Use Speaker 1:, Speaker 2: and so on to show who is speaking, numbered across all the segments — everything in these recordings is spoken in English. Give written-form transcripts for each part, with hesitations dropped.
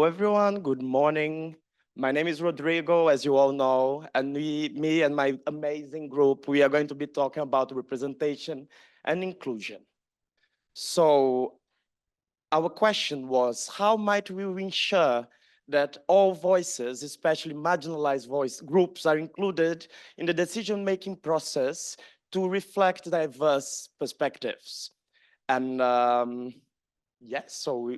Speaker 1: Hello, everyone. Good morning. My name is Rodrigo, as you all know, and me and my amazing group, we are going to be talking about representation and inclusion. So our question was, how might we ensure that all voices, especially marginalized voice groups, are included in the decision-making process to reflect diverse perspectives? And yes, so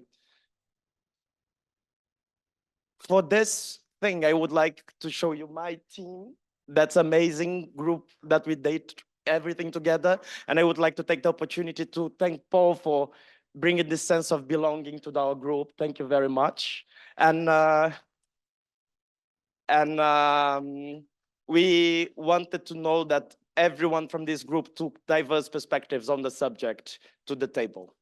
Speaker 1: for this thing, I would like to show you my team. That's amazing group that we did everything together. And I would like to take the opportunity to thank Paul for bringing this sense of belonging to our group. Thank you very much. And we wanted to know that everyone from this group took diverse perspectives on the subject to the table.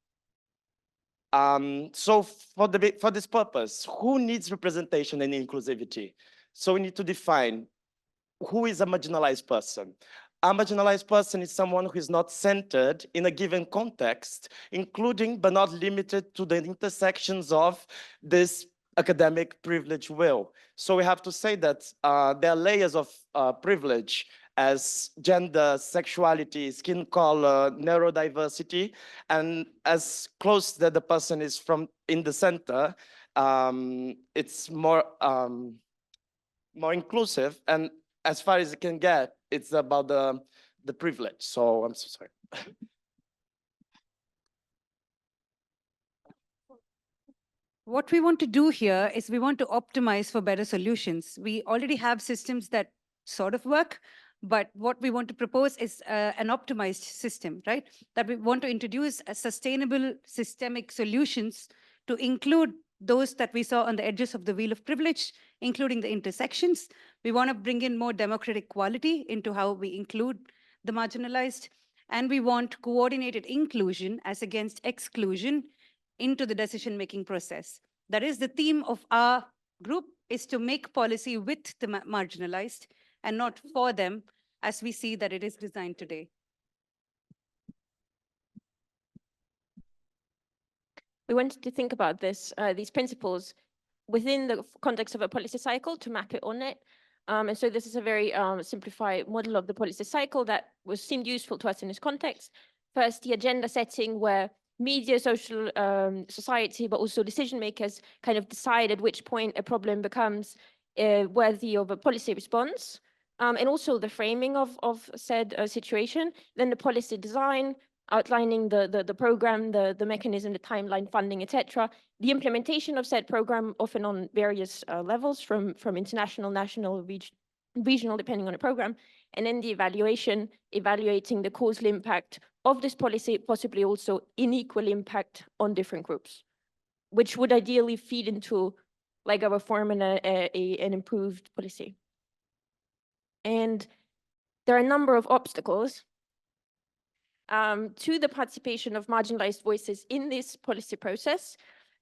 Speaker 1: So for this purpose, who needs representation and inclusivity? So we need to define who is a marginalized person. A marginalized person is someone who is not centered in a given context, including but not limited to the intersections of this academic privilege will. So we have to say that there are layers of privilege as gender, sexuality, skin color, neurodiversity, and as close that the person is from in the center, it's more inclusive, and as far as it can get, it's about the privilege. So I'm so sorry.
Speaker 2: What we want to do here is we want to optimize for better solutions. We already have systems that sort of work, but what we want to propose is an optimized system, right? That we want to introduce a sustainable systemic solutions to include those that we saw on the edges of the wheel of privilege, including the intersections. We want to bring in more democratic quality into how we include the marginalized, and we want coordinated inclusion as against exclusion into the decision-making process. That is the theme of our group, is to make policy with the marginalized and not for them, as we see that it is designed today.
Speaker 3: We wanted to think about these principles within the context of a policy cycle to map it on it. And so this is a very simplified model of the policy cycle that seemed useful to us in this context. First, the agenda setting, where media, social society, but also decision makers kind of decide at which point a problem becomes worthy of a policy response. And also the framing of said situation, then the policy design, outlining the program, the mechanism, the timeline, funding, etc. The implementation of said program, often on various levels, from international, national, regional, depending on the program, and then the evaluating the causal impact of this policy, possibly also unequal impact on different groups, which would ideally feed into like a reform and an improved policy. And there are a number of obstacles to the participation of marginalized voices in this policy process.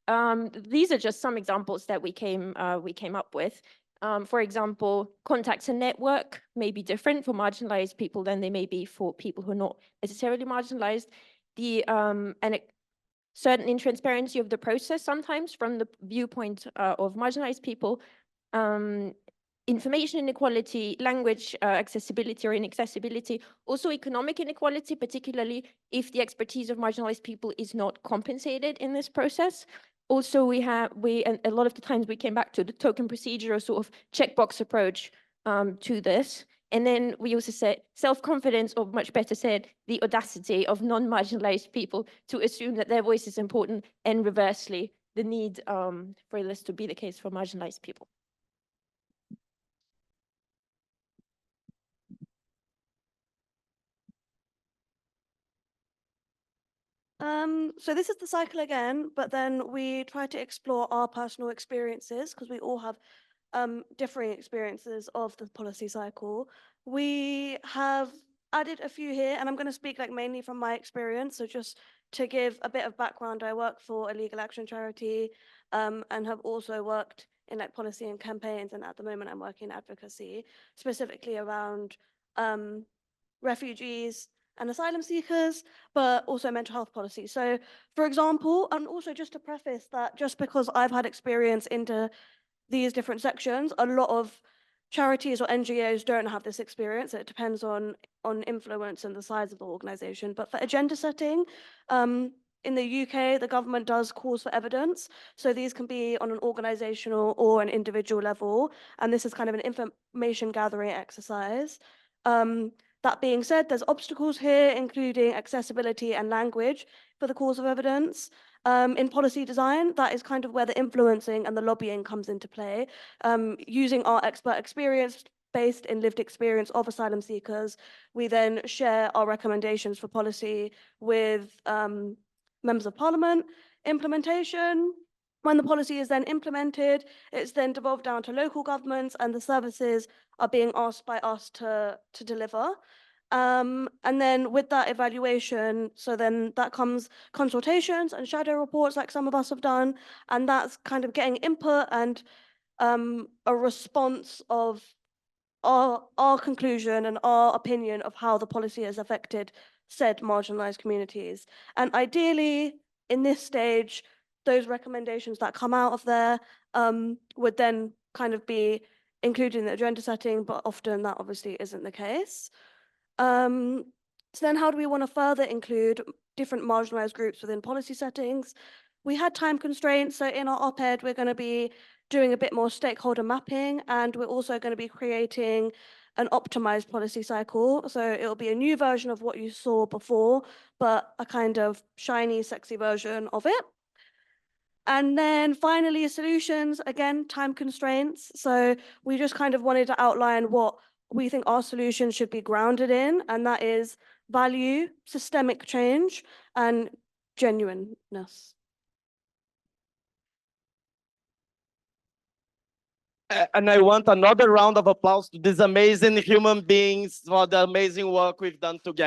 Speaker 3: These are just some examples that we came up with. For example, contacts and network may be different for marginalized people than they may be for people who are not necessarily marginalized. And a certain intransparency of the process sometimes from the viewpoint of marginalized people. Information inequality, language accessibility or inaccessibility, also economic inequality, particularly if the expertise of marginalized people is not compensated in this process. Also, and a lot of the times we came back to the token procedure or sort of checkbox approach to this. And then we also said self-confidence, or much better said, the audacity of non-marginalized people to assume that their voice is important, and reversely, the need for this to be the case for marginalized people.
Speaker 4: So this is the cycle again, but then we try to explore our personal experiences, because we all have differing experiences of the policy cycle. We have added a few here, and I'm going to speak like mainly from my experience. So just to give a bit of background, I work for a legal action charity and have also worked in like policy and campaigns, and at the moment I'm working in advocacy, specifically around refugees and asylum seekers, but also mental health policy. So, for example, and also just to preface that just because I've had experience into these different sections, a lot of charities or NGOs don't have this experience. It depends on influence and the size of the organization. But for agenda setting, in the UK, the government does calls for evidence. So these can be on an organizational or an individual level. And this is kind of an information gathering exercise. That being said, there's obstacles here, including accessibility and language for the calls of evidence. In policy design, that is kind of where the influencing and the lobbying comes into play. Using our expert experience based in lived experience of asylum seekers, we then share our recommendations for policy with members of parliament. Implementation, when the policy is then implemented, it's then devolved down to local governments and the services are being asked by us to deliver. And then with that evaluation, so then that comes consultations and shadow reports like some of us have done, and that's kind of getting input and a response of our conclusion and our opinion of how the policy has affected said marginalized communities. And ideally, in this stage, those recommendations that come out of there would then kind of be included in the agenda setting, but often that obviously isn't the case. So then how do we want to further include different marginalized groups within policy settings? We had time constraints, so in our op-ed, we're going to be doing a bit more stakeholder mapping, and we're also going to be creating an optimized policy cycle. So it'll be a new version of what you saw before, but a kind of shiny, sexy version of it. And then finally, solutions, again, time constraints. So we just kind of wanted to outline what we think our solution should be grounded in, and that is value, systemic change, and genuineness.
Speaker 1: And I want another round of applause to these amazing human beings for the amazing work we've done together.